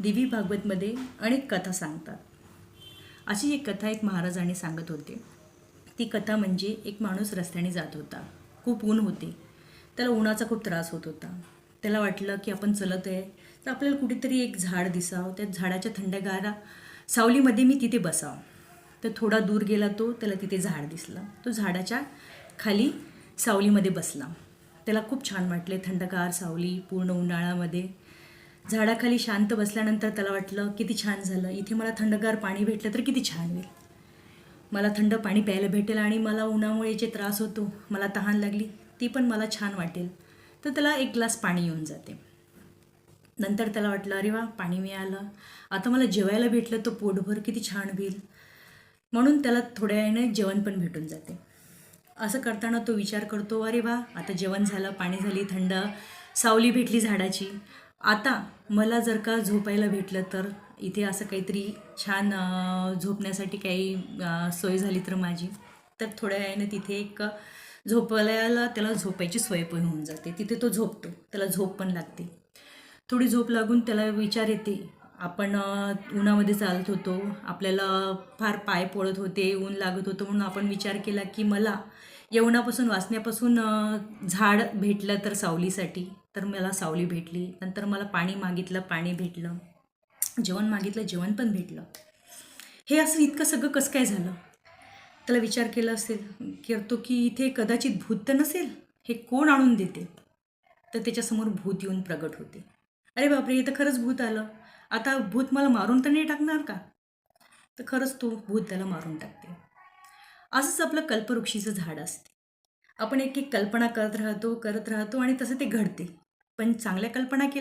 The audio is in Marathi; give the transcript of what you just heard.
देवी भागवतमध्ये अनेक कथा सांगतात. अशी एक कथा एक महाराजांनी सांगत होते. ती कथा म्हणजे एक माणूस रस्त्याने जात होता. खूप ऊन होते. त्याला उन्हाचा खूप त्रास होत होता. त्याला वाटलं की आपण चलत आहे तर आपल्याला कुठेतरी एक झाड दिसावं, त्या झाडाच्या थंडगार सावलीमध्ये मी तिथे बसावं. तर थोडा दूर गेला तो, त्याला तिथे झाड दिसलं. तो झाडाच्या खाली सावलीमध्ये बसला. त्याला खूप छान वाटले, थंडगार सावली पूर्ण उन्हाळ्यामध्ये. झाडाखाली शांत बसल्यानंतर त्याला वाटलं किती छान झालं, इथे मला थंडगार पाणी भेटलं तर किती छान होईल. मला थंड पाणी प्यायला भेटेल आणि मला उन्हामुळे जे त्रास होतो, मला तहान लागली ती पण मला छान वाटेल. तर त्याला एक ग्लास पाणी येऊन जाते. नंतर त्याला वाटलं अरे वा, पाणी मिळालं, आता मला जेवायला भेटलं तर पोटभर किती छान होईल. म्हणून त्याला थोड्या वेळाने जेवण पण भेटून जाते. असं करताना तो विचार करतो, अरे वा, आता जेवण झालं, पाणी झाली, थंड सावली भेटली झाडाची. आता मला जर का झोपायला भेटलं तर इथे असं काहीतरी छान झोपण्यासाठी काही सोय झाली तर माझी. तर थोड्या वेळाने तिथे एक झोपायला त्याला झोपायची सोय पण होऊन जाते. तिथे तो झोपतो, त्याला झोप पण लागते. थोडी झोप लागून त्याला विचार येते, आपण उन्हामध्ये चालत होतो, आपल्याला फार पाय पोळत होते, ऊन लागत होतं, म्हणून आपण विचार केला की मला यवनापासून वाचण्यापासून झाड भेटलं तर सावलीसाठी, तर मला सावली भेटली. नंतर मला पाणी मागितलं, पाणी भेटलं. जेवण मागितलं, जेवण पण भेटलं. हे असं इतकं सगळं कसं काय झालं? त्याला विचार केला असेल, करतो की इथे कदाचित भूत तर नसेल, हे कोण आणून देते? तर त्याच्यासमोर भूत येऊन प्रगट होते. अरे बापरे, इथं खरंच भूत आलं. आता भूत मला मारून तर नाही टाकणार का? तर खरंच तो भूत त्याला मारून टाकते. असंच आपलं कल्पवृक्षीचं झाड असते. आपण एक एक कल्पना करत राहतो आणि तसं ते घडते. पण चांगल्या कल्पना केल्या